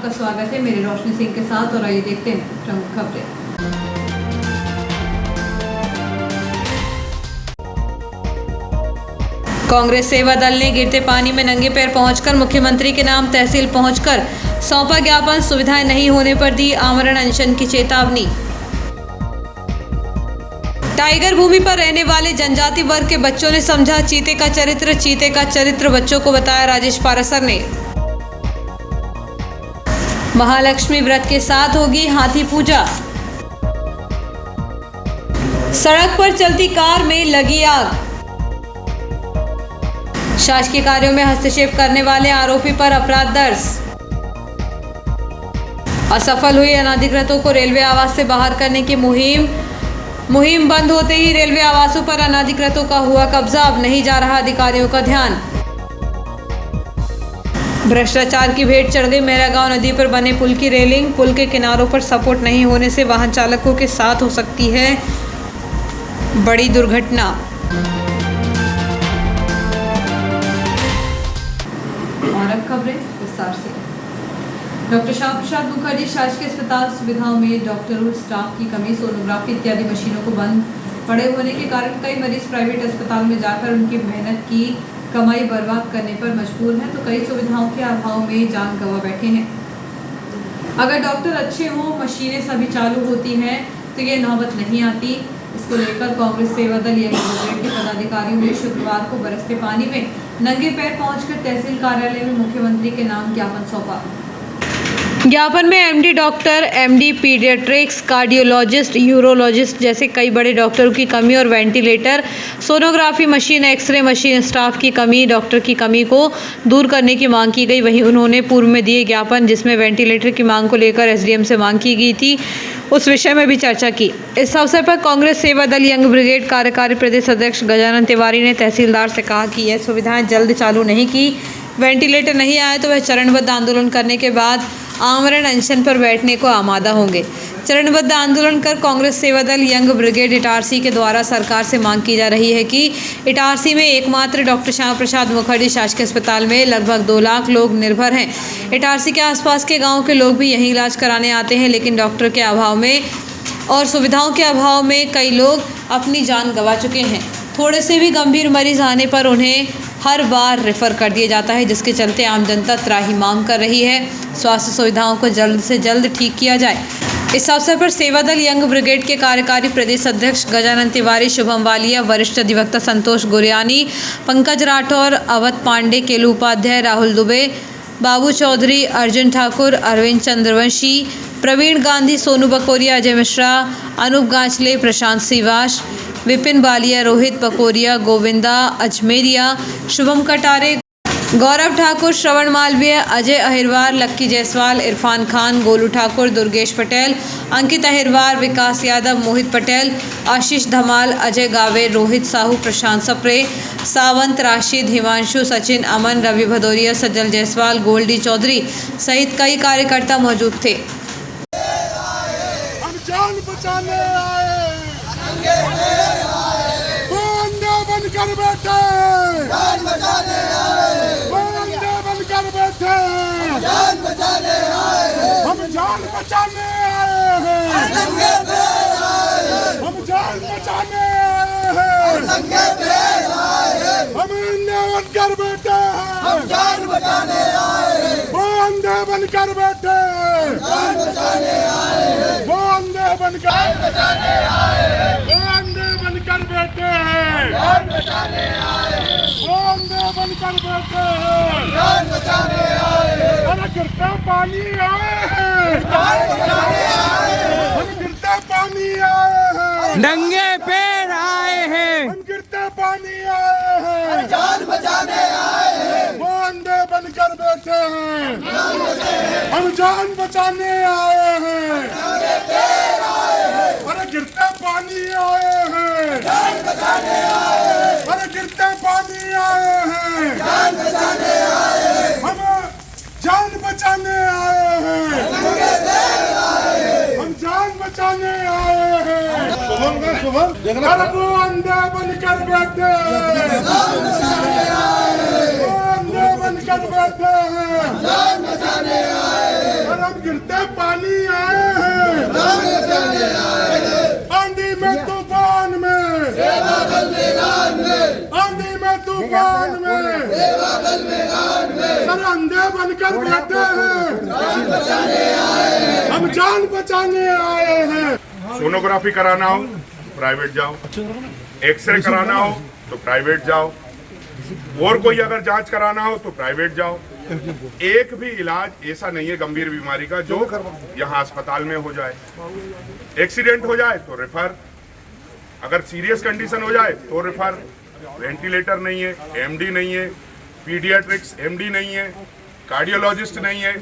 आपका स्वागत है। मेरे रोशनी सिंह के साथ और आइए देखते हैं प्रमुख खबरें। कांग्रेस सेवा दल ने गिरते पानी में नंगे पैर पहुंचकर मुख्यमंत्री के नाम तहसील पहुंचकर सौंपा ज्ञापन। सुविधाएं नहीं होने पर दी आमरण अनशन की चेतावनी। टाइगर भूमि पर रहने वाले जनजाति वर्ग के बच्चों ने समझा चीते का चरित्र बच्चों को बताया राजेश पारासर ने। महालक्ष्मी व्रत के साथ होगी हाथी पूजा। सड़क पर चलती कार में लगी आग। शासकीय कार्यों में हस्तक्षेप करने वाले आरोपी पर अपराध दर्ज। असफल हुई अनाधिकृतों को रेलवे आवास से बाहर करने की मुहिम बंद होते ही रेलवे आवासों पर अनाधिकृतों का हुआ कब्जा। अब नहीं जा रहा अधिकारियों का ध्यान। भ्रष्टाचार की भेंट चढ़ गई मेहरागांव नदी पर बने पुल की रेलिंग। पुल के किनारों पर सपोर्ट नहीं होने से वाहन चालकों के साथ हो सकती है बड़ी दुर्घटना। और अब खबरें विस्तार से। डॉक्टर श्यामा प्रसाद मुखर्जी शासकीय अस्पताल सुविधाओं में डॉक्टरों, स्टाफ की कमी, सोनोग्राफी इत्यादि मशीनों को बंद पड़े होने के कारण कई मरीज प्राइवेट अस्पताल में जाकर उनकी मेहनत की कमाई बर्बाद करने पर मजबूर हैं, तो कई सुविधाओं के अभाव में जान गंवा बैठे हैं। अगर डॉक्टर अच्छे हों, मशीनें सभी चालू होती हैं तो ये नौबत नहीं आती। इसको लेकर कांग्रेस सेवा दल के पदाधिकारियों ने शुक्रवार को बरसते पानी में नंगे पैर पहुंचकर तहसील कार्यालय में मुख्यमंत्री के नाम ज्ञापन सौंपा। ज्ञापन में MD doctor, MD paediatrics, cardiologist, urologist जैसे कई बड़े डॉक्टरों की कमी और ventilator, sonography machine, X-ray machine, staff की कमी, डॉक्टर की कमी को दूर करने की मांग की गई। वहीं उन्होंने पूर्व में दिए ज्ञापन जिसमें वेंटिलेटर की मांग को लेकर एसडीएम से मांग की गई थी, उस विषय में भी चर्चा की। इस अवसर पर कांग्रेस सेवा दल यंग ब्रिगेड कार्यकारी प्रदेश अध्यक्ष गजानन तिवारी ने तहसीलदार से कहा कि यह सुविधाएं जल्द चालू नहीं की, वेंटिलेटर नहीं आए तो वह चरणबद्ध आंदोलन करने के बाद आमरण अनशन पर बैठने को आमादा होंगे। चरणबद्ध आंदोलन कर कांग्रेस सेवा दल यंग ब्रिगेड इटारसी के द्वारा सरकार से मांग की जा रही है कि इटारसी में एकमात्र डॉक्टर श्यामा प्रसाद मुखर्जी शासकीय अस्पताल में लगभग 2 लाख लोग निर्भर हैं। इटारसी के आसपास के गाँव के लोग भी यहीं इलाज कराने आते हैं, लेकिन डॉक्टर के अभाव में और सुविधाओं के अभाव में कई लोग अपनी जान गंवा चुके हैं। थोड़े से भी गंभीर मरीज आने पर उन्हें हर बार रेफर कर दिया जाता है, जिसके चलते आम जनता त्राही मांग कर रही है। स्वास्थ्य सुविधाओं को जल्द से जल्द ठीक किया जाए। इस अवसर पर सेवा दल यंग ब्रिगेड के कार्यकारी प्रदेश अध्यक्ष गजानन तिवारी, शुभम वालिया, वरिष्ठ अधिवक्ता संतोष गुरयानी, पंकज राठौर, अवध पांडे, केलू उपाध्याय, राहुल दुबे, बाबू चौधरी, अर्जुन ठाकुर, अरविंद चंद्रवंशी, प्रवीण गांधी, सोनू बकोरिया, अजय मिश्रा, अनूप गांचले, प्रशांत सिवास, विपिन बालिया, रोहित बकोरिया, गोविंदा अजमेरिया, शुभम कटारे, गौरव ठाकुर, श्रवण मालवीय, अजय अहिरवार, लक्की जायसवाल, इरफान खान, गोलू ठाकुर, दुर्गेश पटेल, अंकित अहिरवार, विकास यादव, मोहित पटेल, आशीष धमाल, अजय गावे, रोहित साहू, प्रशांत सप्रे, सावंत, राशिद, हिमांशु, सचिन, अमन, रवि भदौरिया, सज्जल जायसवाल, गोल्डी चौधरी सहित कई कार्यकर्ता मौजूद थे। हम जान बचाने आए, बनकर बैठे, जान बचाने आए, बंदे बनकर बैठे, जान बचाने आए, हम जान बचाने आए हैं, नंगे पैर आए, हम जान बचाने आए हैं, नंगे पैर आए, हम बंदे बनकर बैठे हैं, हम जान बचाने आए, बंदे बनकर बैठे, जान बचाने आए, बंदे बनकर बचाने आए, बंदे बनकर बैठे हैं, जान बचाने आए, बंदे बनकर बैठे हैं, जान बचाने आए, अरे गिरता पानी आए हैं, जान बचाने आए, हम गिरता पानी आए हैं, नंगे पैर आए हैं, हम गिरता पानी आए हैं, जान बचाने आए, बंदे बनकर बैठे हैं, हम जान बचाने आए हैं, अरे गिरता पानी आए हैं, जान बचाने आए, अरे गिरता पानी आए हैं, जान बचाने आए, हम जान बचाने आए हैं, नंगे पैर आए, हम जान बचाने आए हैं। शुभम अरे बंदे बनकर बैठे हैं, जान बचाने आए, बंदे बनकर बनकर बैठे हैं, जान बचाने आए हैं, और हम गिरते पानी आए हैं, जान बचाने आए हैं, आंधी में तूफान में, सेवा दल मैदान में, आंधी में तूफान में, सेवा दल मैदान में, सर अंधे बनकर बैठे हैं, जान बचाने आए हैं, हम जान बचाने आए हैं। सोनोग्राफी कराना हो प्राइवेट जाओ, एक्सरे कराना हो तो प्राइवेट जाओ, और कोई अगर जांच कराना हो तो प्राइवेट जाओ। एक भी इलाज ऐसा नहीं है गंभीर बीमारी का जो यहाँ अस्पताल में हो जाए। एक्सीडेंट हो जाए तो रेफर, अगर सीरियस कंडीशन हो जाए तो रेफर। वेंटिलेटर नहीं है, एमडी नहीं है, पीडियाट्रिक्स एमडी नहीं है, कार्डियोलॉजिस्ट नहीं है,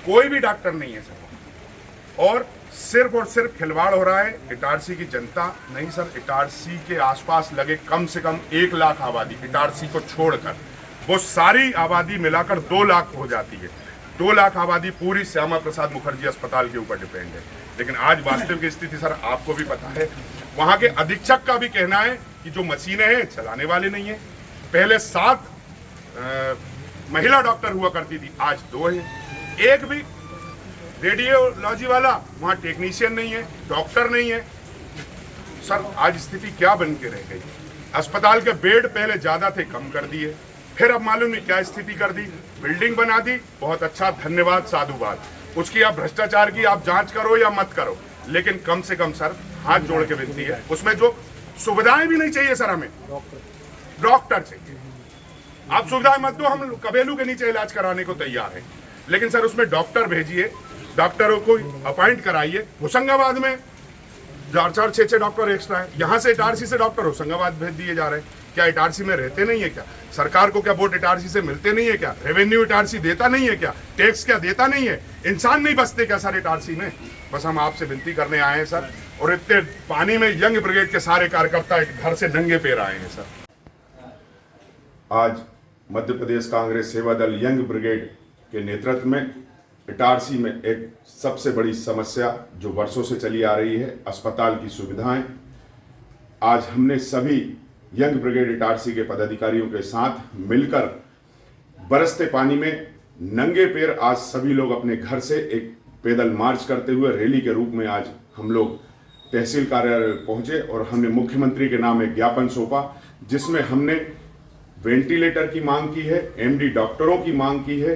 कोई भी डॉक्टर नहीं है सर। और सिर्फ खिलवाड़ हो रहा है इटारसी की जनता नहीं सर। इटारसी के आसपास लगे कम से कम 1 लाख आबादी, इटारसी को छोड़कर वो सारी आबादी मिलाकर 2 लाख हो जाती है। 2 लाख आबादी पूरी श्यामा प्रसाद मुखर्जी अस्पताल के ऊपर डिपेंड है। लेकिन आज वास्तविक स्थिति सर आपको भी पता है, वहां के अधीक्षक का भी कहना है कि जो मशीनें हैं चलाने वाले नहीं है। पहले 7 महिला डॉक्टर हुआ करती थी, आज 2 है। एक भी रेडियोलॉजी वाला वहां टेक्नीशियन नहीं है, डॉक्टर नहीं है सर। आज स्थिति क्या बन के रह गई? अस्पताल के बेड पहले ज्यादा थे, कम कर दिए, फिर अब मालूम नहीं क्या स्थिति कर दी। बिल्डिंग बना दी, बहुत अच्छा, धन्यवाद, साधुवाद। उसकी आप भ्रष्टाचार की आप जांच करो या मत करो, लेकिन कम से कम सर हाथ जोड़ के विनती है, उसमें जो सुविधाएं भी नहीं चाहिए सर, हमें डॉक्टर चाहिए। आप सुविधाएं मत दो, हम कबेलू के नीचे इलाज कराने को तैयार हैं, लेकिन सर उसमें डॉक्टर भेजिए, डॉक्टरों को अपॉइंट कराइए। होशंगाबाद में 4-4, 6-6 डॉक्टर एक्स्ट्रा है, यहाँ से इटारसी से डॉक्टर होशंगाबाद भेज दिए जा रहे हैं। क्या इटारसी में रहते नहीं है क्या? सरकार को क्या वोट इटारसी से मिलते नहीं है क्या? रेवेन्यू इटारसी देता नहीं है क्या? टैक्स क्या देता नहीं है? इंसान नहीं बसते क्या सर इटारसी में? बस हम आपसे विनती करने आए हैं सर। और इतने पानी में यंग ब्रिगेड के सारे कार्यकर्ता घर से नंगे पैर आए हैं सर। आज मध्य प्रदेश कांग्रेस सेवा दल यंग ब्रिगेड के नेतृत्व में इटारसी में एक सबसे बड़ी समस्या जो वर्षों से चली आ रही है, अस्पताल की सुविधाएं। आज हमने सभी यंग ब्रिगेड इटारसी के पदाधिकारियों के साथ मिलकर बरसते पानी में नंगे पैर आज सभी लोग अपने घर से एक पैदल मार्च करते हुए रैली के रूप में आज हम लोग तहसील कार्यालय पहुंचे और हमने मुख्यमंत्री के नाम एक ज्ञापन सौंपा, जिसमें हमने वेंटिलेटर की मांग की है, एमडी डॉक्टरों की मांग की है,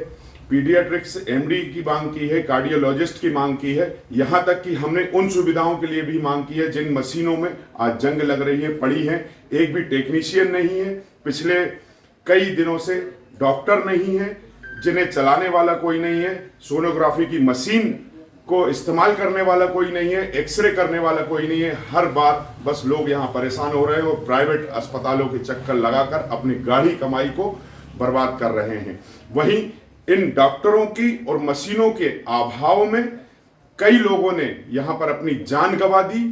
पीडियाट्रिक्स एमडी की मांग की है, कार्डियोलॉजिस्ट की मांग की है, यहां तक कि हमने उन सुविधाओं के लिए भी मांग की है जिन मशीनों में आज जंग लग रही है, पड़ी है। एक भी टेक्नीशियन नहीं है, पिछले कई दिनों से डॉक्टर नहीं है, जिन्हें चलाने वाला कोई नहीं है, सोनोग्राफी की मशीन को इस्तेमाल करने वाला कोई नहीं है, एक्सरे करने वाला कोई नहीं है। हर बार बस लोग यहाँ परेशान हो रहे हैं और प्राइवेट अस्पतालों के चक्कर लगाकर अपनी गाढ़ी कमाई को बर्बाद कर रहे हैं। वहीं इन डॉक्टरों की और मशीनों के अभाव में कई लोगों ने यहाँ पर अपनी जान गंवा दी।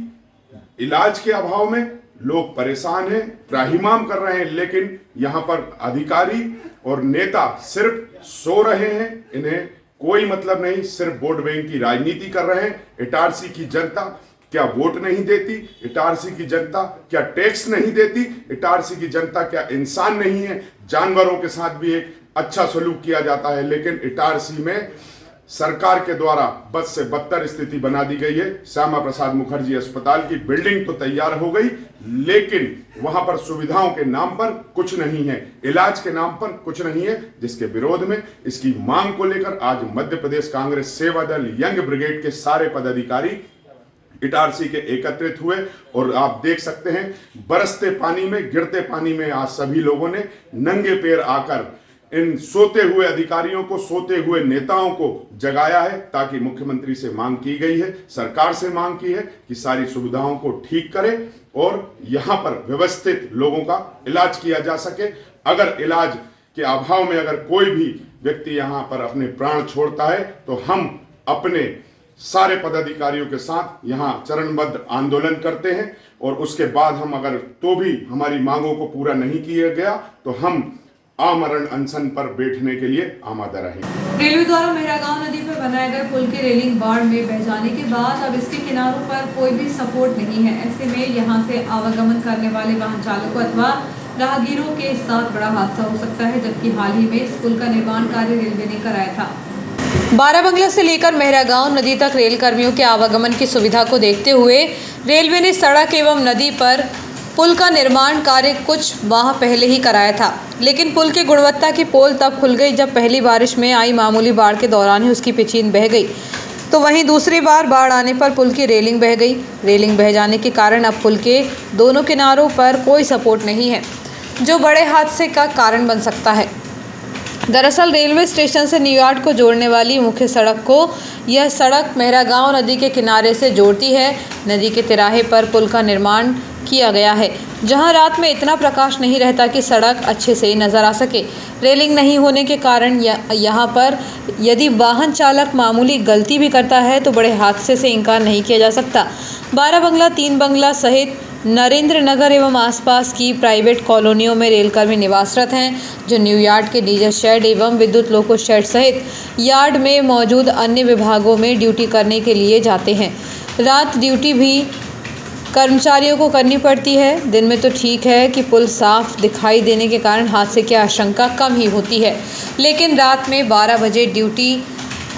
इलाज के अभाव में लोग परेशान हैं, त्राहिमाम कर रहे हैं, लेकिन यहाँ पर अधिकारी और नेता सिर्फ सो रहे हैं, इन्हें कोई मतलब नहीं, सिर्फ वोट बैंक की राजनीति कर रहे हैं। इटारसी की जनता क्या वोट नहीं देती? इटारसी की जनता क्या टैक्स नहीं देती? इटारसी की जनता क्या इंसान नहीं है? जानवरों के साथ भी एक अच्छा सलूक किया जाता है, लेकिन इटारसी में सरकार के द्वारा बद से बदतर स्थिति बना दी गई है। श्यामा प्रसाद मुखर्जी अस्पताल की बिल्डिंग तो तैयार हो गई, लेकिन वहां पर सुविधाओं के नाम पर कुछ नहीं है, इलाज के नाम पर कुछ नहीं है, जिसके विरोध में इसकी मांग को लेकर आज मध्य प्रदेश कांग्रेस सेवा दल यंग ब्रिगेड के सारे पदाधिकारी इटारसी के एकत्रित हुए। और आप देख सकते हैं बरसते पानी में, गिरते पानी में आज सभी लोगों ने नंगे पैर आकर इन सोते हुए अधिकारियों को, सोते हुए नेताओं को जगाया है, ताकि मुख्यमंत्री से मांग की गई है, सरकार से मांग की है कि सारी सुविधाओं को ठीक करे और यहां पर व्यवस्थित लोगों का इलाज किया जा सके। अगर इलाज के अभाव में अगर कोई भी व्यक्ति यहां पर अपने प्राण छोड़ता है तो हम अपने सारे पदाधिकारियों के साथ यहां चरणबद्ध आंदोलन करते हैं, और उसके बाद हम अगर तो भी हमारी मांगों को पूरा नहीं किया गया तो हम आमरण अनशन पर बैठने के लिए आमादा रहेंगे। रेलवे द्वारा मेहरागांव नदी पर बनाए गए पुल की रेलिंग बाढ़ में बह जाने के बाद अब इसके किनारों पर कोई भी सपोर्ट नहीं है। ऐसे में यहां से आवागमन करने वाले वाहन चालकों अथवा राहगीरों के साथ बड़ा हादसा हो सकता है, जबकि हाल ही में इस पुल का निर्माण कार्य रेलवे ने कराया था। बाराबंगला से लेकर मेहरागांव नदी तक रेल कर्मियों के आवागमन की सुविधा को देखते हुए रेलवे ने सड़क एवं नदी पर पुल का निर्माण कार्य कुछ माह पहले ही कराया था, लेकिन पुल की गुणवत्ता की पोल तब खुल गई जब पहली बारिश में आई मामूली बाढ़ के दौरान ही उसकी पिचीन बह गई। तो वहीं दूसरी बार बाढ़ आने पर पुल की रेलिंग बह गई। रेलिंग बह जाने के कारण अब पुल के दोनों किनारों पर कोई सपोर्ट नहीं है, जो बड़े हादसे का कारण बन सकता है। दरअसल रेलवे स्टेशन से न्यूयार्क को जोड़ने वाली मुख्य सड़क को यह सड़क मेहरागांव नदी के किनारे से जोड़ती है। नदी के तिराहे पर पुल का निर्माण किया गया है, जहां रात में इतना प्रकाश नहीं रहता कि सड़क अच्छे से नज़र आ सके। रेलिंग नहीं होने के कारण यहां पर यदि वाहन चालक मामूली गलती भी करता है तो बड़े हादसे से इनकार नहीं किया जा सकता। बाराबंगला, तीन बंगला सहित नरेंद्र नगर एवं आसपास की प्राइवेट कॉलोनियों में रेलकर्मी निवासरत हैं, जो न्यूयार्क के डीजल शेड एवं विद्युत लोको शेड सहित यार्ड में मौजूद अन्य विभागों में ड्यूटी करने के लिए जाते हैं। रात ड्यूटी भी कर्मचारियों को करनी पड़ती है। दिन में तो ठीक है कि पुल साफ दिखाई देने के कारण हादसे की आशंका कम ही होती है, लेकिन रात में 12 बजे ड्यूटी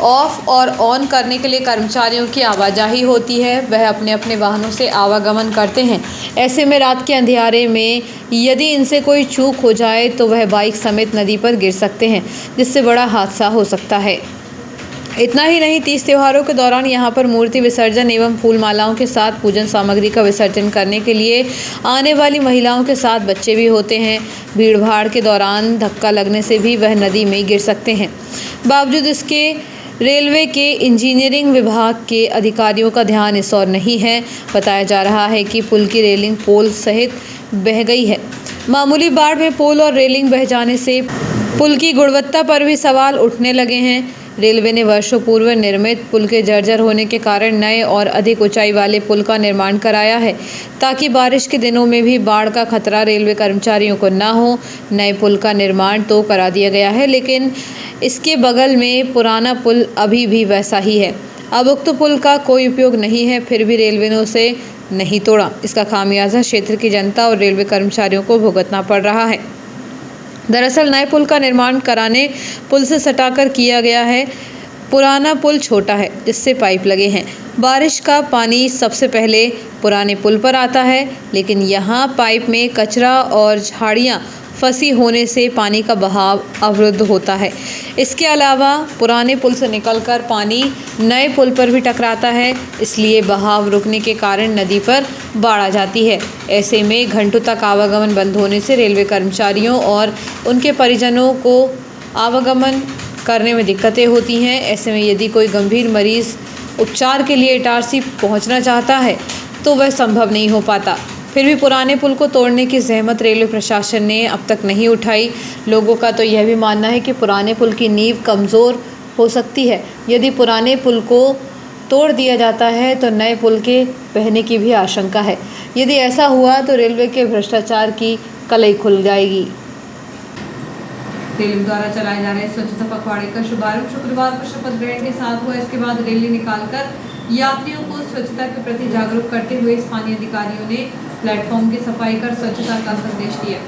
ऑफ और ऑन करने के लिए कर्मचारियों की आवाजाही होती है। वह अपने अपने वाहनों से आवागमन करते हैं। ऐसे में रात के अंधियारे में यदि इनसे कोई चूक हो जाए तो वह बाइक समेत नदी पर गिर सकते हैं, जिससे बड़ा हादसा हो सकता है। इतना ही नहीं, 30 त्योहारों के दौरान यहाँ पर मूर्ति विसर्जन एवं फूल मालाओं के साथ पूजन सामग्री का विसर्जन करने के लिए आने वाली महिलाओं के साथ बच्चे भी होते हैं। भीड़ भाड़ के दौरान धक्का लगने से भी वह नदी में गिर सकते हैं। बावजूद इसके रेलवे के इंजीनियरिंग विभाग के अधिकारियों का ध्यान इस ओर नहीं है। बताया जा रहा है कि पुल की रेलिंग पोल सहित बह गई है। मामूली बाढ़ में पोल और रेलिंग बह जाने से पुल की गुणवत्ता पर भी सवाल उठने लगे हैं। रेलवे ने वर्षों पूर्व निर्मित पुल के जर्जर होने के कारण नए और अधिक ऊंचाई वाले पुल का निर्माण कराया है, ताकि बारिश के दिनों में भी बाढ़ का खतरा रेलवे कर्मचारियों को न हो। नए पुल का निर्माण तो करा दिया गया है, लेकिन इसके बगल में पुराना पुल अभी भी वैसा ही है। अब उक्त पुल का कोई उपयोग नहीं है, फिर भी रेलवे ने उसे नहीं तोड़ा। इसका खामियाजा क्षेत्र की जनता और रेलवे कर्मचारियों को भुगतना पड़ रहा है। दरअसल नए पुल का निर्माण कराने पुल से सटाकर किया गया है। पुराना पुल छोटा है, जिससे पाइप लगे हैं। बारिश का पानी सबसे पहले पुराने पुल पर आता है, लेकिन यहाँ पाइप में कचरा और झाड़ियाँ फंसी होने से पानी का बहाव अवरुद्ध होता है। इसके अलावा पुराने पुल से निकलकर पानी नए पुल पर भी टकराता है, इसलिए बहाव रुकने के कारण नदी पर बाढ़ आ जाती है। ऐसे में घंटों तक आवागमन बंद होने से रेलवे कर्मचारियों और उनके परिजनों को आवागमन करने में दिक्कतें होती हैं। ऐसे में यदि कोई गंभीर मरीज उपचार के लिए इटारसी पहुंचना चाहता है तो वह संभव नहीं हो पाता। फिर भी पुराने पुल को तोड़ने की जहमत रेलवे प्रशासन ने अब तक नहीं उठाई। लोगों का तो यह भी मानना है कि पुराने पुल की नींव कमज़ोर हो सकती है। यदि पुराने पुल को तोड़ दिया जाता है तो नए पुल के बहने की भी आशंका है। यदि ऐसा हुआ तो रेलवे के भ्रष्टाचार की कलई खुल जाएगी। रेलवे द्वारा चलाए जा रहे स्वच्छता पखवाड़े का शुभारंभ शुक्रवार को शपथ ग्रहण के साथ हुआ। इसके बाद रैली निकालकर यात्रियों को स्वच्छता के प्रति जागरूक करते हुए स्थानीय अधिकारियों ने प्लेटफॉर्म की सफाई कर स्वच्छता का संदेश दिया।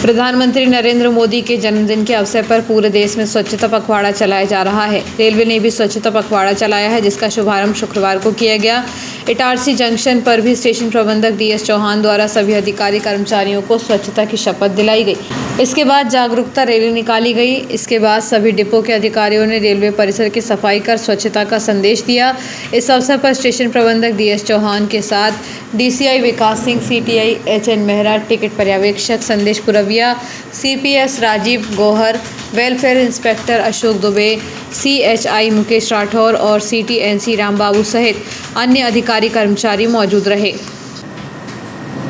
प्रधानमंत्री नरेंद्र मोदी के जन्मदिन के अवसर पर पूरे देश में स्वच्छता पखवाड़ा चलाया जा रहा है। रेलवे ने भी स्वच्छता पखवाड़ा चलाया है, जिसका शुभारंभ शुक्रवार को किया गया। इटारसी जंक्शन पर भी स्टेशन प्रबंधक DS चौहान द्वारा सभी अधिकारी कर्मचारियों को स्वच्छता की शपथ दिलाई गई। इसके बाद जागरूकता रैली निकाली गई। इसके बाद सभी डिपो के अधिकारियों ने रेलवे परिसर की सफाई कर स्वच्छता का संदेश दिया। इस अवसर पर स्टेशन प्रबंधक DS चौहान के साथ DCI Vikas Singh, CTI HN Mehra, ticket पर्यवेक्षक Sandesh Purviya, CPS Rajeev Gauhar, welfare inspector Ashok Dubey, CHI Mukesh Rathore और CTNC रामबाबू सहित अन्य अधिकारी कर्मचारी मौजूद रहे।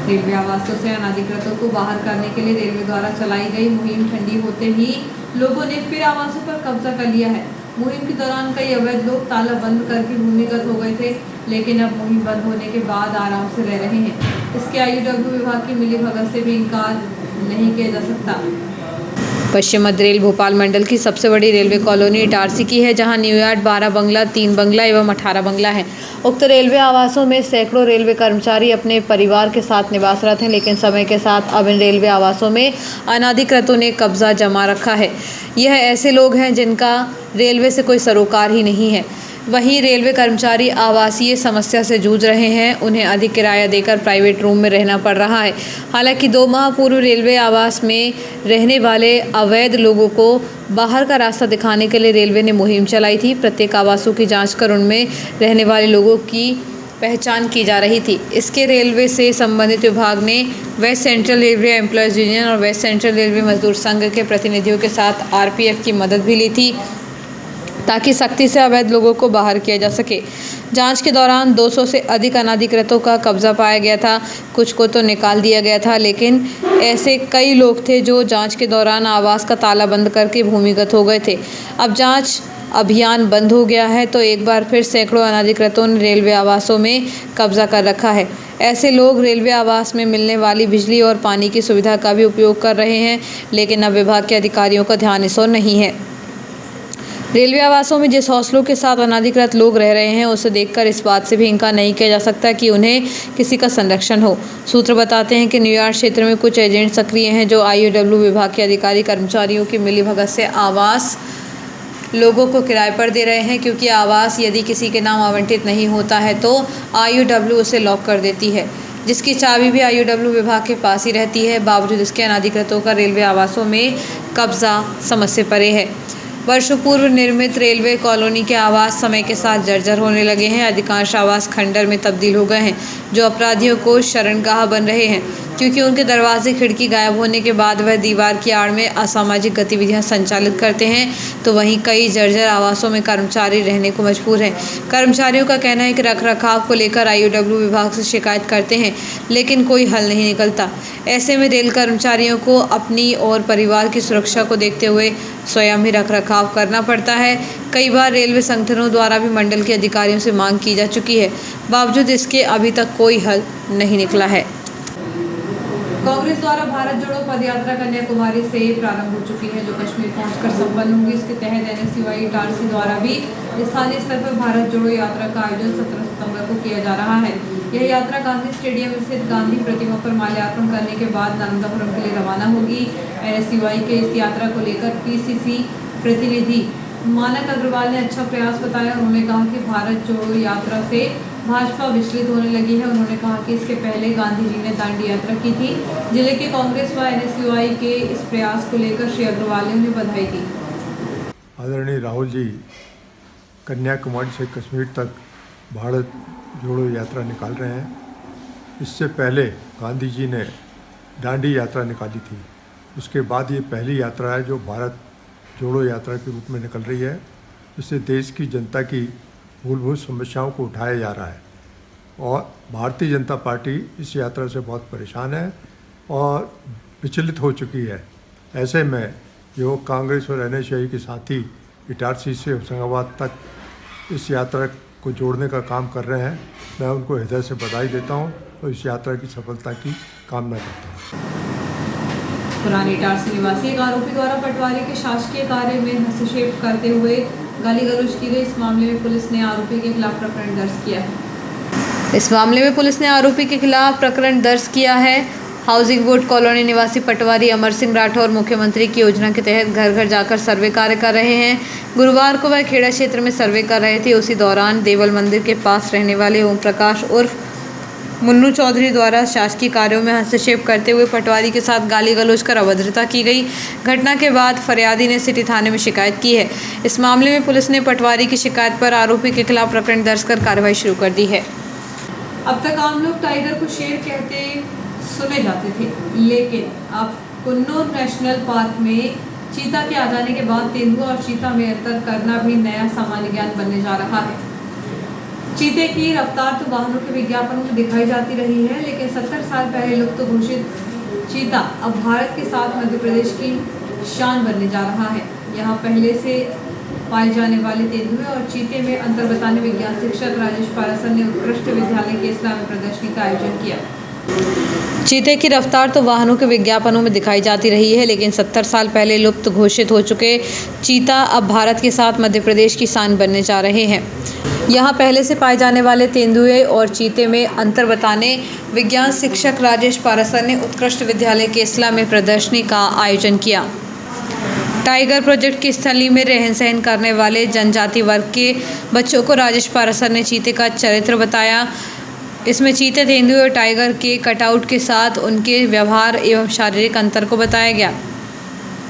रेलवे आवासों से अनाधिकृतों को बाहर करने के लिए रेलवे द्वारा चलाई गई मुहिम ठंडी होते ही लोगों ने फिर आवासों पर कब्जा कर लिया है। मुहिम के दौरान कई अवैध लोग ताला बंद करके भूमिगत हो गए थे, लेकिन अब मुहिम बंद होने के बाद आराम से रह रहे हैं। इसके IUW विभाग की मिलीभगत से भी इनकार नहीं किया जा सकता। पश्चिम मध्य रेल भोपाल मंडल की सबसे बड़ी रेलवे कॉलोनी इटारसी की है, जहां न्यूयार्ड 12 बंगला, 3 बंगला एवं 18 बंगला है। उक्त रेलवे आवासों में सैकड़ों रेलवे कर्मचारी अपने परिवार के साथ निवासरत हैं, लेकिन समय के साथ अब इन रेलवे आवासों में अनाधिकृतों ने कब्जा जमा रखा है। यह ऐसे लोग हैं जिनका रेलवे से कोई सरोकार ही नहीं है। वहीं रेलवे कर्मचारी आवासीय समस्या से जूझ रहे हैं, उन्हें अधिक किराया देकर प्राइवेट रूम में रहना पड़ रहा है। हालांकि 2 माह पूर्व रेलवे आवास में रहने वाले अवैध लोगों को बाहर का रास्ता दिखाने के लिए रेलवे ने मुहिम चलाई थी। प्रत्येक आवासों की जांच कर उनमें रहने वाले लोगों की पहचान की जा रही थी। इसके रेलवे से संबंधित विभाग ने West Central Railway Employees Union और वेस्ट सेंट्रल रेलवे मजदूर संघ के प्रतिनिधियों के साथ आरपीएफ की मदद भी ली थी, ताकि सख्ती से अवैध लोगों को बाहर किया जा सके। जांच के दौरान 200 से अधिक अनाधिकृतों का कब्जा पाया गया था। कुछ को तो निकाल दिया गया था, लेकिन ऐसे कई लोग थे जो जांच के दौरान आवास का ताला बंद करके भूमिगत हो गए थे। अब जांच अभियान बंद हो गया है तो एक बार फिर सैकड़ों अनाधिकृतों ने रेलवे आवासों में कब्जा कर रखा है। ऐसे लोग रेलवे आवास में मिलने वाली बिजली और पानी की सुविधा का भी उपयोग कर रहे हैं, लेकिन अब विभाग के अधिकारियों का ध्यान इस ओर नहीं है। रेलवे आवासों में जिस हौसलों के साथ अनाधिकृत लोग रह रहे हैं, उसे देखकर इस बात से भी इनकार नहीं किया जा सकता कि उन्हें किसी का संरक्षण हो। सूत्र बताते हैं कि न्यूयॉर्क क्षेत्र में कुछ एजेंट सक्रिय हैं जो आईयूडब्ल्यू विभाग के अधिकारी कर्मचारियों की मिलीभगत से आवास लोगों को किराए पर दे रहे हैं, क्योंकि आवास यदि किसी के नाम आवंटित नहीं होता है तो आईयूडब्ल्यू उसे लॉक कर देती है, जिसकी चाबी भी आईयूडब्ल्यू विभाग के पास ही रहती है। बावजूद इसके अनाधिकृतों का रेलवे आवासों में कब्जा समझ से परे है। वर्षों पूर्व निर्मित रेलवे कॉलोनी के आवास समय के साथ जर्जर होने लगे हैं। अधिकांश आवास खंडर में तब्दील हो गए हैं, जो अपराधियों को शरणगाह बन रहे हैं, क्योंकि उनके दरवाजे खिड़की गायब होने के बाद वह दीवार की आड़ में असामाजिक गतिविधियां संचालित करते हैं। तो वहीं कई जर्जर आवासों में कर्मचारी रहने को मजबूर हैं। कर्मचारियों का कहना है कि रखरखाव को लेकर आईयूडब्ल्यू विभाग से शिकायत करते हैं, लेकिन कोई हल नहीं निकलता। ऐसे में रेल कर्मचारियों को अपनी और परिवार की सुरक्षा को देखते हुए स्वयं ही रखरखाव करना पड़ता है। कई बार रेलवे संगठनों द्वारा भी मंडल के अधिकारियों से मांग की जा चुकी है, बावजूद इसके अभी तक कोई हल नहीं निकला है। कांग्रेस द्वारा भारत जोड़ो पदयात्रा कन्याकुमारी से प्रारंभ हो चुकी है, जो कश्मीर पहुंचकर संपन्न होगी। इसके तहत एनएसयूआई इटारसी द्वारा भी स्थानीय स्तर पर भारत जोड़ो यात्रा का आयोजन 17 सितंबर को किया जा रहा है। यह यात्रा गांधी स्टेडियम स्थित गांधी प्रतिमा पर माल्यार्पण करने के बाद नर्मदापुरम के लिए रवाना होगी। एनएसयूआई के इस यात्रा को लेकर पीसीसी प्रतिनिधि मानक अग्रवाल ने अच्छा प्रयास बताया। उन्होंने कहा कि भारत जोड़ो यात्रा से भाजपा विचलित होने लगी है। उन्होंने कहा कि इसके पहले गांधी जी ने दांडी यात्रा की थी। जिले के कांग्रेस व एनएसयूआई के इस प्रयास को लेकर श्री अग्रवाल ने उन्हें बधाई दी। आदरणीय राहुल जी कन्याकुमारी से कश्मीर तक भारत जोड़ो यात्रा निकाल रहे हैं। इससे पहले गांधी जी ने दांडी यात्रा निकाली थी। उसके बाद ये पहली यात्रा है जो भारत जोड़ो यात्रा के रूप में निकल रही है। इससे देश की जनता की मूलभूत समस्याओं को उठाया जा रहा है और भारतीय जनता पार्टी इस यात्रा से बहुत परेशान है और विचलित हो चुकी है। ऐसे में जो कांग्रेस और एनएसयूआई के साथी इटारसी से होशंगाबाद तक इस यात्रा को जोड़ने का काम कर रहे हैं, मैं उनको हृदय से बधाई देता हूं और इस यात्रा की सफलता की कामना करता हूं। पुरानी इटारसी निवासी एक आरोपी द्वारा पटवारी के शासकीय कार्य में हस्तक्षेप करते हुए गाली गलौज की गई। इस मामले में पुलिस ने आरोपी के खिलाफ प्रकरण दर्ज किया है। इस मामले में पुलिस ने आरोपी के खिलाफ प्रकरण दर्ज किया है। हाउसिंग बोर्ड कॉलोनी निवासी पटवारी अमर सिंह राठौर मुख्यमंत्री की योजना के तहत घर घर जाकर सर्वे कार्य कर रहे हैं। गुरुवार को वह खेड़ा क्षेत्र में सर्वे कर रहे थे। उसी दौरान देवल मंदिर के पास रहने वाले ओम प्रकाश उर्फ मुन्नू चौधरी द्वारा शासकीय कार्यों में हस्तक्षेप करते हुए पटवारी के साथ गाली गलौज कर अभद्रता की गई। घटना के बाद फरियादी ने सिटी थाने में शिकायत की है। इस मामले में पुलिस ने पटवारी की शिकायत पर आरोपी के खिलाफ प्रकरण दर्ज कर कार्रवाई शुरू कर दी है। अब तक आम लोग टाइगर को शेर कहते सुने जाते थे, लेकिन अब कुन्नूर नेशनल पार्क में चीता के आ जाने के बाद तेंदुआ और चीता में अंतर करना भी नया सामान्य ज्ञान बनने जा रहा है। चीते की रफ्तार तो वाहनों के विज्ञापनों में दिखाई जाती रही है, लेकिन 70 साल पहले लुप्त घोषित चीता अब भारत के साथ मध्य प्रदेश की शान बनने जा रहा है। यहाँ पहले से पाए जाने वाले तेंदुए और चीते में अंतर बताने विज्ञान शिक्षक राजेश पारासर ने उत्कृष्ट विद्यालय के इस्लामी प्रदर्शनी का आयोजन किया। चीते की रफ्तार तो वाहनों के विज्ञापनों में दिखाई जाती रही है, लेकिन 70 साल पहले लुप्त घोषित हो चुके चीता अब भारत के साथ मध्य प्रदेश की शान बनने जा रहे हैं। यहाँ पहले से पाए जाने वाले तेंदुए और चीते में अंतर बताने विज्ञान शिक्षक राजेश पारासर ने उत्कृष्ट विद्यालय केसला में प्रदर्शनी का आयोजन किया। टाइगर प्रोजेक्ट की स्थली में रहन सहन करने वाले जनजाति वर्ग के बच्चों को राजेश पारासर ने चीते का चरित्र बताया। इसमें चीते, तेंदुए और टाइगर के कटआउट के साथ उनके व्यवहार एवं शारीरिक अंतर को बताया गया।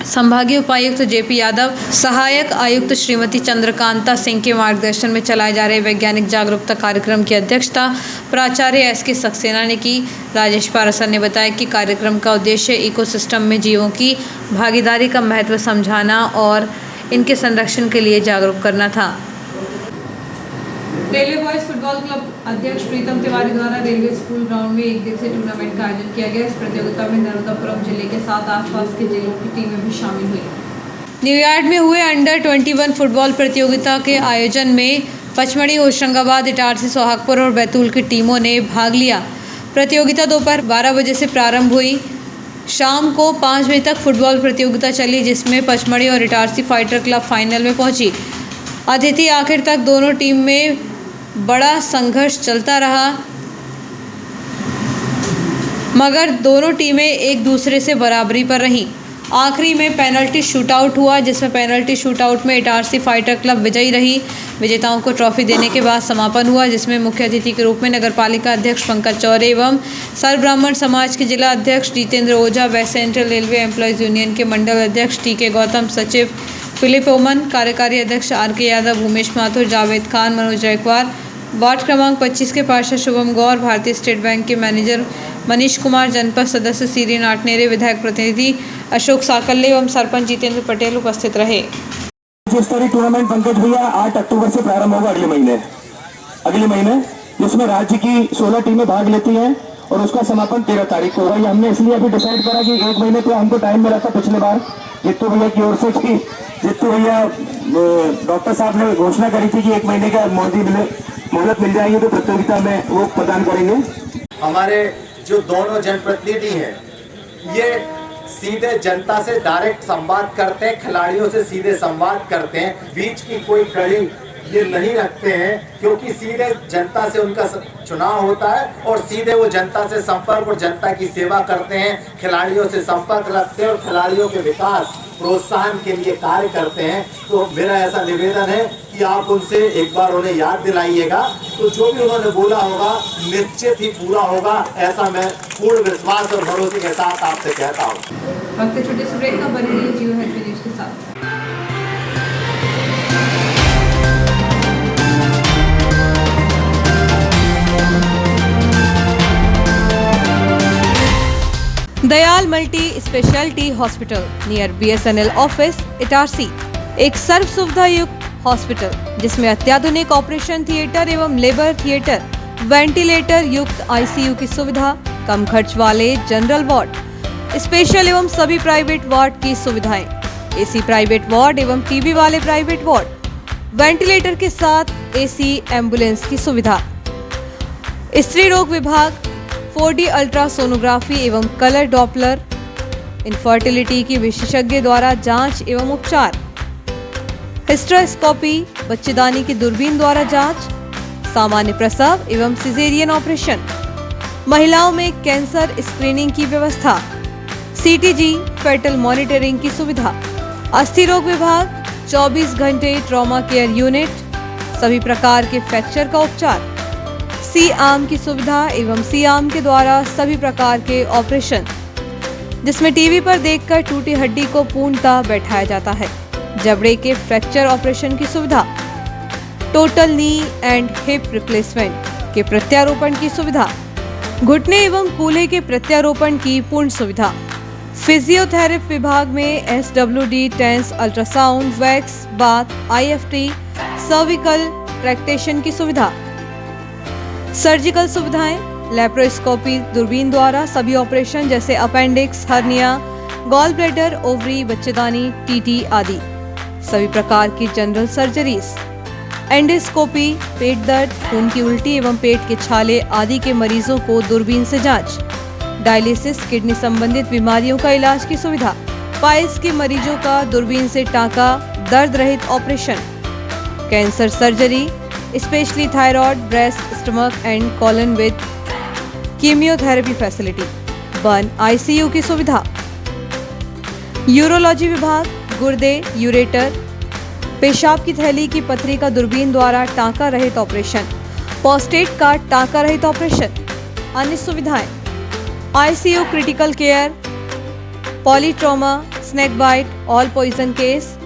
संभागीय उपायुक्त जेपी यादव, सहायक आयुक्त श्रीमती चंद्रकांता सिंह के मार्गदर्शन में चलाए जा रहे वैज्ञानिक जागरूकता कार्यक्रम की अध्यक्षता प्राचार्य एसके सक्सेना ने की। राजेश पारासर ने बताया कि कार्यक्रम का उद्देश्य इकोसिस्टम में जीवों की भागीदारी का महत्व समझाना और इनके संरक्षण के लिए जागरूक करना था। रेलवे बॉयज फुटबॉल क्लब अध्यक्ष प्रीतम तिवारी द्वारा रेलवे स्कूल ग्राउंड में एक दिवसीय टूर्नामेंट का आयोजन किया गया। इस प्रतियोगिता में नर्मदापुरम जिले के साथ आसपास के जिलों की टीमें भी शामिल हुई। न्यूयॉर्क में हुए अंडर 21 फुटबॉल प्रतियोगिता के आयोजन में पचमढ़ी, होशंगाबाद, इटारसी, सोहागपुर और बैतूल की टीमों ने भाग लिया। प्रतियोगिता दोपहर 12 बजे से प्रारंभ हुई। शाम को 5 बजे तक फुटबॉल प्रतियोगिता चली, जिसमें पचमढ़ी और इटारसी फाइटर क्लब फाइनल में पहुंची। अतिथि आखिर तक दोनों टीम में बड़ा संघर्ष चलता रहा, मगर दोनों टीमें एक दूसरे से बराबरी पर रहीं। आखिरी में पेनल्टी शूटआउट हुआ, जिसमें पेनल्टी शूटआउट में इटारसी फाइटर क्लब विजयी रही। विजेताओं को ट्रॉफी देने के बाद समापन हुआ, जिसमें मुख्य अतिथि के रूप में नगरपालिका अध्यक्ष पंकज चौरे एवं सर्व ब्राह्मण समाज के जिला अध्यक्ष Jitendra Ojha, West Central Railway Employees Union के मंडल अध्यक्ष टीके गौतम, सचिव फिलिप ओमन, कार्यकारी अध्यक्ष आर.के. यादव, उमेश माथुर, जावेद खान, मनोज जयकवार, वार्ड क्रमांक 25 के पार्षद शुभम गौर, भारतीय स्टेट बैंक के मैनेजर मनीष कुमार, जनपद सदस्य सीरीन आटनेरे, विधायक प्रतिनिधि अशोक साकल्ले एवं सरपंच जितेंद्र पटेल उपस्थित रहे। स्तरीय टूर्नामेंट पंकज भैया 8 अक्टूबर से प्रारंभ होगा अगले महीने, जिसमें राज्य की 16 टीमें भाग लेती हैं और उसका समापन 13 तारीख को होगा। ये हमने इसलिए अभी डिसाइड करा कि 1 महीने तो हमको टाइम मिला था पिछले बार जित्तू भैया की ओर से, जित्तू भैया डॉक्टर साहब ने घोषणा करी थी कि 1 महीने का मोहलत मिल जाएगी तो प्रतियोगिता में वो प्रदान करेंगे। हमारे जो दोनों जनप्रतिनिधि हैं ये सीधे जनता से डायरेक्ट संवाद करते हैं, खिलाड़ियों से सीधे संवाद करते हैं, बीच की कोई कड़ी ये नहीं रखते हैं, क्योंकि सीधे जनता से उनका चुनाव होता है और सीधे वो जनता से संपर्क और जनता की सेवा करते हैं, खिलाड़ियों से संपर्क रखते हैं और खिलाड़ियों के विकास प्रोत्साहन के लिए कार्य करते हैं। तो मेरा ऐसा निवेदन है कि आप उनसे एक बार उन्हें याद दिलाइएगा, तो जो भी उन्होंने बोला होगा निश्चित ही पूरा होगा, ऐसा मैं पूर्ण विश्वास और भरोसे के साथ आपसे कहता हूँ। वक्त छोटे से ब्रेक का, बने रहिए जियो हेल्थ न्यूज़ के साथ। Dayal multi speciality hospital near BSNL office, Itarsi, एक सर्व सुविधा युक्त हॉस्पिटल जिसमें अत्याधुनिक ऑपरेशन थिएटर एवं लेबर थिएटर, वेंटिलेटर युक्त ICU की सुविधा, कम खर्च वाले जनरल वार्ड, स्पेशल एवं सभी प्राइवेट वार्ड की सुविधाएं, AC प्राइवेट वार्ड एवं TB वाले प्राइवेट वार्ड, वेंटिलेटर के साथ AC एम्बुलेंस की सुविधा, स्त्री रोग विभाग, 4D अल्ट्रासोनोग्राफी एवं कलर डॉपलर, इनफर्टिलिटी की विशेषज्ञ द्वारा जांच एवं उपचार, हिस्टेरोस्कोपी, बच्चेदानी की दूरबीन द्वारा जांच, सामान्य प्रसव एवं सिजेरियन ऑपरेशन, महिलाओं में कैंसर स्क्रीनिंग की व्यवस्था, CTG फेटल मॉनिटरिंग की सुविधा, अस्थि रोग विभाग, 24 घंटे ट्रॉमा केयर यूनिट, सभी प्रकार के फ्रैक्चर का उपचार, C-आर्म की सुविधा एवं C-आर्म के द्वारा सभी प्रकार के ऑपरेशन, जिसमें टीवी पर देखकर टूटी हड्डी को पूर्णतः बैठाया जाता है, जबड़े के फ्रैक्चर ऑपरेशन की सुविधा, total knee and hip replacement के प्रत्यारोपण की सुविधा, घुटने एवं कूल्हे के प्रत्यारोपण की पूर्ण सुविधा, फिजियोथेरेपी विभाग में SWD, TENS, ultrasound, wax, bath, IFT, cervical traction की सुविधा, सर्जिकल सुविधाएं, लेप्रोस्कोपी दूरबीन द्वारा सभी ऑपरेशन जैसे appendix, hernia, gall bladder, ovary, बच्चेदानी, TT आदि, सभी प्रकार की जनरल सर्जरीज, एंडोस्कोपी, पेट दर्द, खून की उल्टी एवं पेट के छाले आदि के मरीजों को दूरबीन से जांच, डायलिसिस, किडनी संबंधित बीमारियों का इलाज की सुविधा, पाइल्स के मरीजों का दूरबीन से टांका, दर्द रहित operation, cancer surgery, specially thyroid, breast, stomach and colon with chemotherapy facility, burn ICU की सुविधा, यूरोलॉजी विभाग, गुर्दे, यूरेटर, पेशाब की थैली की पथरी का दूरबीन द्वारा टांका रहित ऑपरेशन, प्रोस्टेट का टांका रहित ऑपरेशन, अन्य सुविधाएं ICU critical care, polytrauma, snake bite, all poison case,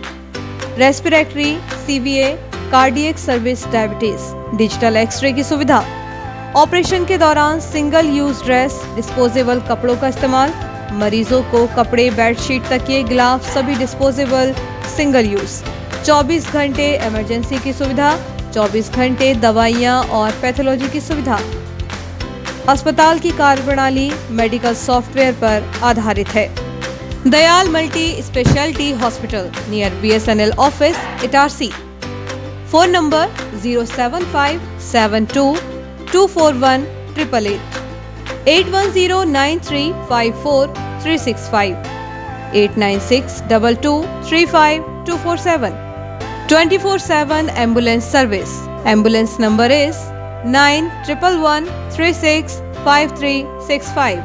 respiratory, CVA, cardiac service, diabetes, digital X-ray की सुविधा, ऑपरेशन के दौरान सिंगल यूज ड्रेस, डिस्पोजेबल कपड़ों का इस्तेमाल, मरीजों को कपड़े, बेडशीट, तकिए, ग्लाव्स सभी डिस्पोजेबल सिंगल यूज, 24 घंटे इमरजेंसी की सुविधा, 24 घंटे दवाइयाँ और पैथोलॉजी की सुविधा। अस्पताल की कार्यप्रणाली मेडिकल सॉफ्टवेयर पर आधारित है। Dayal multi speciality hospital near BSNL office, Itarsi. Phone number 07572241888, 8109354365, 8962235247, 24/7 ambulance service. Ambulance number is 9111365365.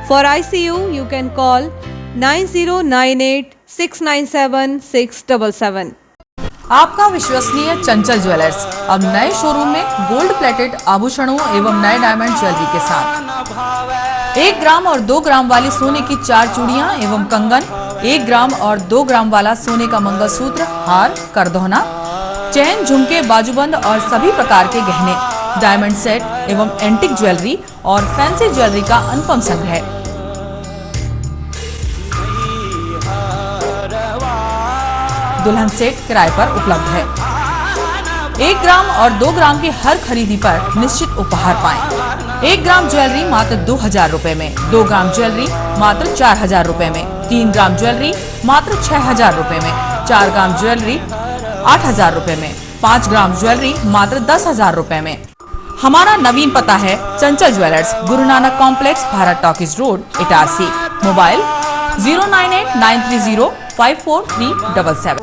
For ICU, you can call 9098697677. आपका विश्वसनीय चंचल ज्वेलर्स अब नए शोरूम में गोल्ड प्लेटेड आभूषणों एवं नए डायमंड ज्वेलरी के साथ 1 ग्राम और 2 ग्राम वाली सोने की 4 चूड़ियां एवं कंगन, 1 ग्राम और 2 ग्राम वाला सोने का मंगलसूत्र, हार, करदौना, चैन, झुमके, बाजूबंद और सभी प्रकार के गहने, डायमंड सेट एवं एंटिक ज्वेलरी और फैंसी ज्वेलरी का अनुपम संग्रह। दुल्हन सेट किराए पर उपलब्ध है। 1 ग्राम और 2 ग्राम की हर खरीदी पर निश्चित उपहार पाएं। 1 ग्राम ज्वेलरी मात्र 2000 रुपए में, 2 ग्राम ज्वेलरी मात्र 4000 रुपए में, 3 ग्राम ज्वेलरी मात्र 6000 रुपए में, 4 ग्राम ज्वेलरी 8000 रुपए में, 5 ग्राम ज्वेलरी मात्र 10000 रुपए में। हमारा नवीन पता है Chanchal jewellers, Guru Nanak complex, Bharat talkies road, Itarsi. Mobile 09893054377।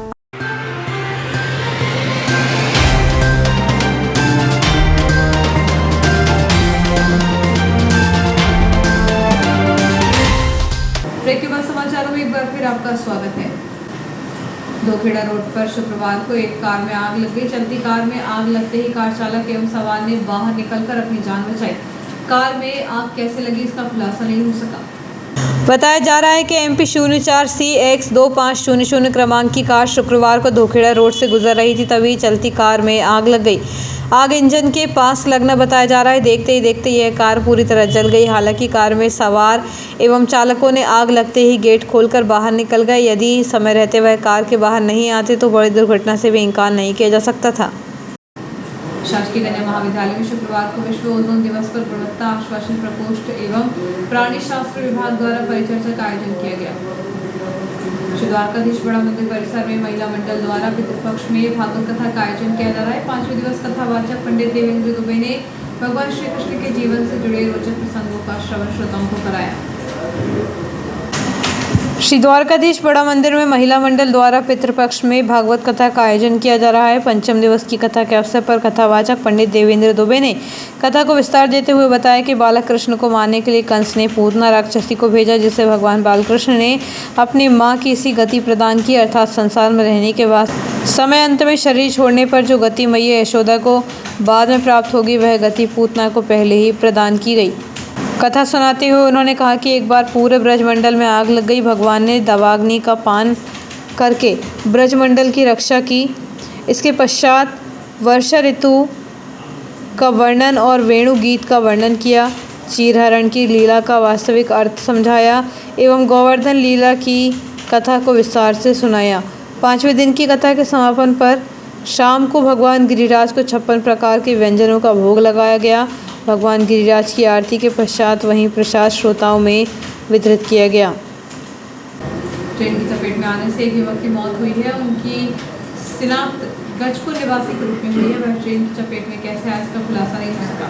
Break के बाद समाचारों में एक बार फिर आपका स्वागत है। दोखेड़ा रोड पर शुक्रवार को एक कार में आग लग गई। चलती कार में आग लगते ही कार चालक एवं सवार ने बाहर निकलकर अपनी जान बचाई। कार में आग कैसे लगी इसका खुलासा नहीं हो सका। बताया जा रहा है कि MP 04CX2500 क्रमांक की कार शुक्रवार को दोखेड़ा रोड से गुजर रही थी, तभी चलती कार में आग लग गई। आग इंजन के पास लगना बताया जा रहा है। देखते ही देखते यह कार पूरी तरह जल गई। हालांकि कार में सवार एवं चालकों ने आग लगते ही गेट खोलकर बाहर निकल गए। यदि समय रहते वह कार के बाहर नहीं आते तो बड़ी दुर्घटना से भी इनकार नहीं किया जा सकता था। शासकीय कन्या महाविद्यालय में शुक्रवार को विश्व ओजोन दिवस पर गुणवत्ता आश्वासन प्रकोष्ठ एवं प्राणी शास्त्र विभाग द्वारा परिचर्चा का आयोजन किया गया। श्री द्वारकाधीश बड़ा मंदिर परिसर में महिला मंडल द्वारा पितृपक्ष में भागवत कथा का आयोजन किया जा रहा है। 5वें दिवस कथावाचक पंडित देवेंद्र दुबे ने भगवान श्री कृष्ण के जीवन से जुड़े रोचक प्रसंगों का श्रवण श्रोताओं को कराया। श्री द्वारकाधीश बड़ा मंदिर में महिला मंडल द्वारा पितृपक्ष में भागवत कथा का आयोजन किया जा रहा है। पंचम दिवस की कथा के अवसर पर कथावाचक पंडित देवेंद्र दुबे ने कथा को विस्तार देते हुए बताया कि बालक कृष्ण को मारने के लिए कंस ने पूतना राक्षसी को भेजा, जिससे भगवान बालकृष्ण ने अपनी माँ की इसी गति प्रदान की, अर्थात संसार में रहने के बाद समय अंत में शरीर छोड़ने पर जो गति मैया यशोदा को बाद में प्राप्त होगी, वह गति पूतना को पहले ही प्रदान की गई। कथा सुनाते हुए उन्होंने कहा कि एक बार पूरे ब्रजमंडल में आग लग गई। भगवान ने दवाग्नि का पान करके ब्रजमंडल की रक्षा की। इसके पश्चात वर्षा ऋतु का वर्णन और वेणु गीत का वर्णन किया, चीरहरण की लीला का वास्तविक अर्थ समझाया एवं गोवर्धन लीला की कथा को विस्तार से सुनाया। 5वें दिन की कथा के समापन पर शाम को भगवान गिरिराज को 56 प्रकार के व्यंजनों का भोग लगाया गया। भगवान गिरिराज की आरती के पश्चात वहीं प्रसाद श्रोताओं में वितरित किया गया। ट्रेन की चपेट में आने से एक युवक की मौत हुई है। उनकी शिनाख्त गजपुर निवासी के रूप में हुई है, वह ट्रेन की चपेट में कैसे आया इसका खुलासा नहीं हो सका।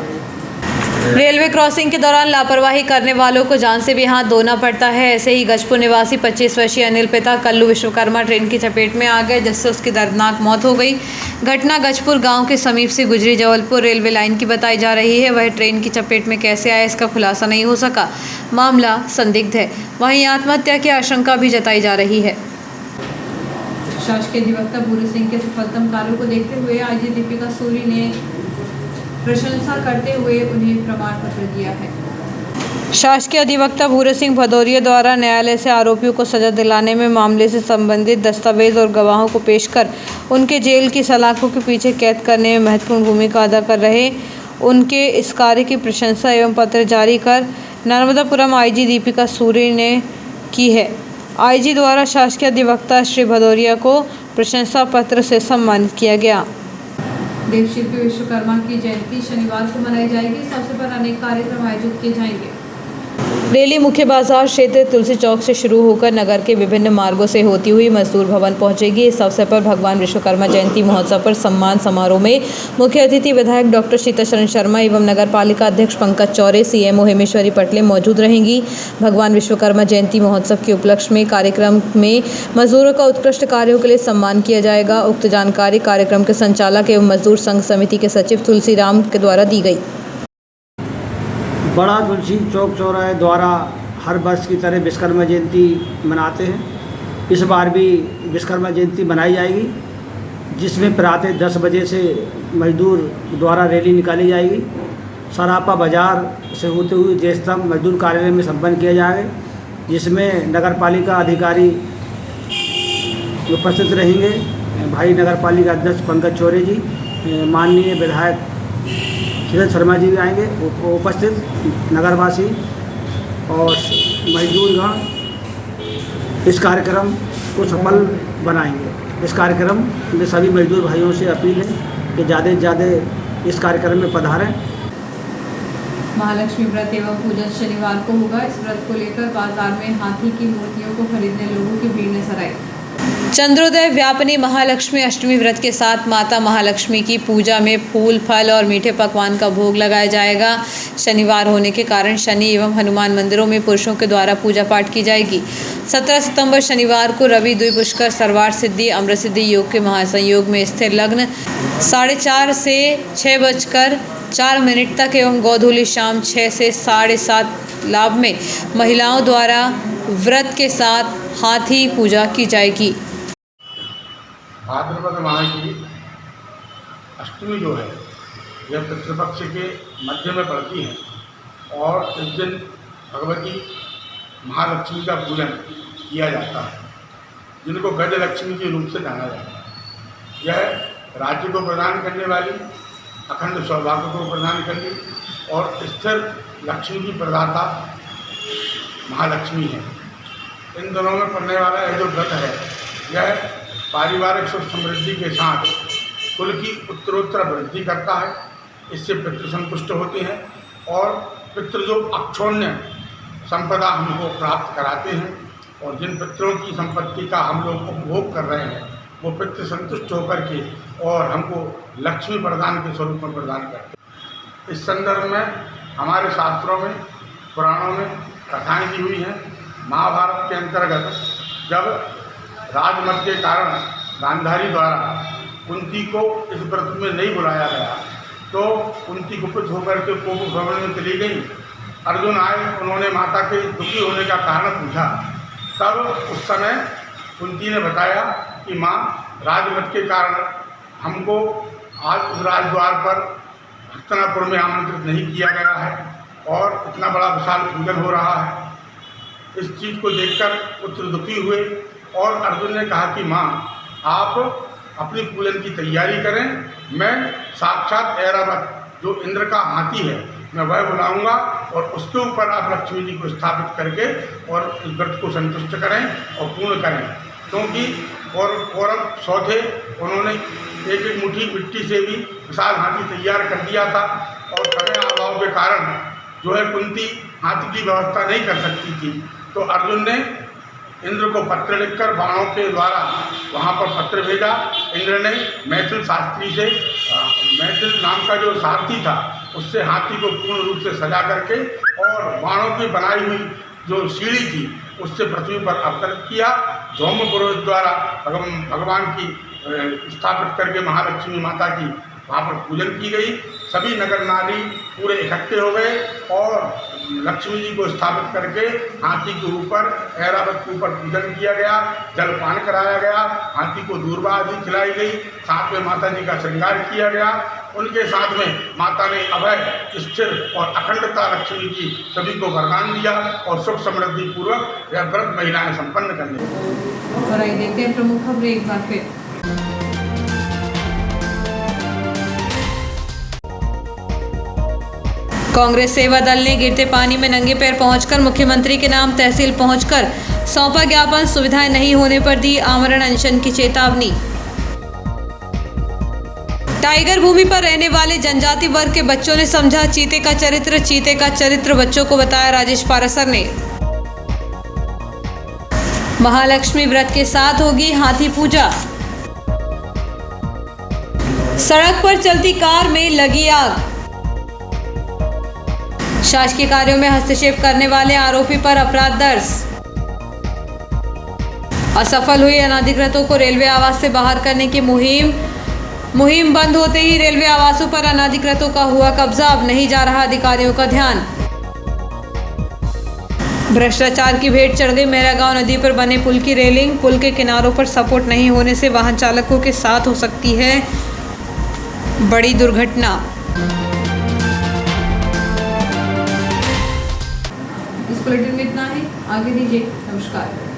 रेलवे क्रॉसिंग के दौरान लापरवाही करने वालों को जान से भी हाथ धोना पड़ता है। ऐसे ही गजपुर निवासी 25 वर्षीय अनिल पिता कल्लू विश्वकर्मा ट्रेन की चपेट में आ गए, जिससे उसकी दर्दनाक मौत हो गई। घटना गजपुर गांव के समीप से गुजरी जबलपुर रेलवे लाइन की बताई जा रही है। वह ट्रेन की चपेट में कैसे आया इसका खुलासा नहीं हो सका। मामला संदिग्ध है। वहीं आत्महत्या की आशंका भी जताई जा रही है। शासकीय अधिवक्ता भूरी सिंह के सफलतम कार्यों को देखते हुए आईजी दीपिका सूरी ने प्रशंसा करते हुए उन्हें प्रमाण पत्र दिया है। शासकीय अधिवक्ता भूरी सिंह भदौरिया द्वारा न्यायालय से आरोपियों को सजा दिलाने में मामले से संबंधित दस्तावेज और गवाहों को पेश कर उनके जेल की सलाखों के पीछे कैद करने में महत्वपूर्ण भूमिका अदा कर रहे उनके इस कार्य की प्रशंसा एवं पत्र जारी कर नर्मदापुरम आईजी दीपिका सूरी ने की है। आईजी द्वारा शासकीय अधिवक्ता श्री भदौरिया को प्रशंसा पत्र से सम्मानित किया गया। देवशिल्पी विश्वकर्मा की जयंती शनिवार को मनाई जाएगी। इस अवसर पर अनेक कार्यक्रम आयोजित किए जाएंगे। रैली मुख्य बाजार क्षेत्र तुलसी चौक से शुरू होकर नगर के विभिन्न मार्गों से होती हुई मजदूर भवन पहुंचेगी। इस अवसर पर भगवान विश्वकर्मा जयंती महोत्सव पर सम्मान समारोह में मुख्य अतिथि विधायक डॉक्टर सीताशरण शर्मा एवं नगर पालिका अध्यक्ष पंकज चौरे, सीएमओ हेमेश्वरी पटले मौजूद रहेंगी। भगवान विश्वकर्मा जयंती महोत्सव के उपलक्ष्य में कार्यक्रम में मजदूरों का उत्कृष्ट कार्यों के लिए सम्मान किया जाएगा। उक्त जानकारी कार्यक्रम के संचालक एवं मजदूर संघ समिति के सचिव तुलसीराम के द्वारा दी गई। बड़ा तुलसी चौक चौराहे द्वारा हर वर्ष की तरह विश्वकर्मा जयंती मनाते हैं। इस बार भी विश्वकर्मा जयंती मनाई जाएगी, जिसमें प्रातः 10 बजे से मजदूर द्वारा रैली निकाली जाएगी। सरापा बाजार से होते हुए जय स्तंभ मजदूर कार्यालय में संपन्न किया जाएगा, जिसमें नगर पालिका अधिकारी उपस्थित रहेंगे। भाई नगर पालिका अध्यक्ष पंकज चौरे जी, माननीय विधायक सीताशरण शर्मा जी भी आएंगे उपस्थित, नगरवासी और मजदूरगण इस कार्यक्रम को सफल बनाएंगे। इस कार्यक्रम में सभी मजदूर भाइयों से अपील है कि ज़्यादा से ज़्यादा इस कार्यक्रम में पधारें। महालक्ष्मी व्रत एवं पूजन शनिवार को होगा। इस व्रत को लेकर बाजार में हाथी की मूर्तियों को खरीदने लोगों की भीड़ नजर आई। चंद्रोदय व्यापिनी महालक्ष्मी अष्टमी व्रत के साथ माता महालक्ष्मी की पूजा में फूल, फल और मीठे पकवान का भोग लगाया जाएगा। शनिवार होने के कारण शनि एवं हनुमान मंदिरों में पुरुषों के द्वारा पूजा पाठ की जाएगी। 17 सितंबर शनिवार को रवि द्विपुष्कर सर्वार्थ सिद्धि अमृत सिद्धि योग के महासंयोग में स्थिर लग्न 4:30 से 6:04 तक एवं गोधूली शाम 6 से 7:30 लाभ में महिलाओं द्वारा व्रत के साथ हाथी पूजा की जाएगी। भाद्रपद माह की अष्टमी जो है यह पितृपक्ष के मध्य में पड़ती है और इस दिन भगवती महालक्ष्मी का पूजन किया जाता है, जिनको गजलक्ष्मी के रूप से जाना जाता है। यह राज्य को प्रदान करने वाली, अखंड सौभाग्य को प्रदान करने और स्थिर लक्ष्मी की प्रदाता महालक्ष्मी है। इन दिनों में पड़ने वाला यह जो व्रत है यह पारिवारिक सुख समृद्धि के साथ कुल की उत्तरोत्तर वृद्धि करता है। इससे पितृ संतुष्ट होते हैं और पितृ जो अक्षोण्य संपदा हमको प्राप्त कराते हैं और जिन पितरों की संपत्ति का हम लोग उपभोग कर रहे हैं वो पितृ संतुष्ट होकर के और हमको लक्ष्मी प्रदान के स्वरूप में प्रदान करते हैं। इस संदर्भ में हमारे शास्त्रों में, पुराणों में कथाएँ दी हुई हैं। महाभारत के अंतर्गत जब राजमत के कारण गांधारी द्वारा कुंती को इस व्रत में नहीं बुलाया गया तो कुंती कुपित होकर के कोप भ्रमण में चली गई। अर्जुन आए, उन्होंने माता के दुखी होने का कारण पूछा। तब उस समय कुंती ने बताया कि माँ, राजमत के कारण हमको आज उस राजद्वार पर हस्तिनापुर में आमंत्रित नहीं किया गया है और इतना बड़ा विशाल पूजन हो रहा है। इस चीज़ को देखकर पुत्र दुखी हुए और अर्जुन ने कहा कि माँ, आप अपनी पूजन की तैयारी करें, मैं साक्षात ऐरावत जो इंद्र का हाथी है मैं वह बुलाऊंगा और उसके ऊपर आप लक्ष्मी जी को स्थापित करके और इस व्रत को संतुष्ट करें और पूर्ण करें। क्योंकि और कौरव 100 थे, उन्होंने एक एक मुट्ठी मिट्टी से भी विशाल हाथी तैयार कर दिया था और समय अभाव के कारण जो है कुंती हाथी की व्यवस्था नहीं कर सकती थी। तो अर्जुन ने इंद्र को पत्र लिखकर बाणों के द्वारा वहाँ पर पत्र भेजा इंद्र ने मैथिल शास्त्री से मैथिल नाम का जो सारथी था उससे हाथी को पूर्ण रूप से सजा करके और बाणों की बनाई हुई जो सीढ़ी थी उससे पृथ्वी पर अवतरित किया। धौम्य पुरोहित द्वारा भगवान की स्थापित करके महालक्ष्मी माता की वहाँ पर पूजन की गई। सभी नगर नारी पूरे इकट्ठे हो गए और लक्ष्मी जी को स्थापित करके हाथी के ऊपर ऐरावत के ऊपर पूजन किया गया, जलपान कराया गया, हाथी को दूर्वा आदि खिलाई गई, साथ में माता जी का श्रृंगार किया गया। उनके साथ में माता ने अभय, स्थिर और अखंडता लक्ष्मी की सभी को वरदान दिया और सुख समृद्धि पूर्वक यह व्रत महिलाएं संपन्न करने। और आइए देखते हैं प्रमुख खबरें एक बार फिर। कांग्रेस सेवा दल ने गिरते पानी में नंगे पैर पहुंचकर मुख्यमंत्री के नाम तहसील पहुंचकर सौंपा ज्ञापन। सुविधाएं नहीं होने पर दी आमरण अनशन की चेतावनी। टाइगर भूमि पर रहने वाले जनजाति वर्ग के बच्चों ने समझा चीते का चरित्र बच्चों को बताया राजेश पारासर ने। महालक्ष्मी व्रत के साथ होगी हाथी पूजा। सड़क पर चलती कार में लगी आग। शासकीय कार्यों में हस्तक्षेप करने वाले आरोपी पर अपराध दर्ज। असफल हुई अनाधिकृतों को रेलवे आवास से बाहर करने की मुहिम बंद होते ही रेलवे आवासों पर अनाधिकृतों का हुआ कब्जा। अब नहीं जा रहा अधिकारियों का ध्यान। भ्रष्टाचार की भेंट चढ़ गई मैरागांव नदी पर बने पुल की रेलिंग। पुल के किनारों पर सपोर्ट नहीं होने से वाहन चालकों के साथ हो सकती है बड़ी दुर्घटना। इस बुलेटिन में इतना ही। आगे दीजिए। नमस्कार।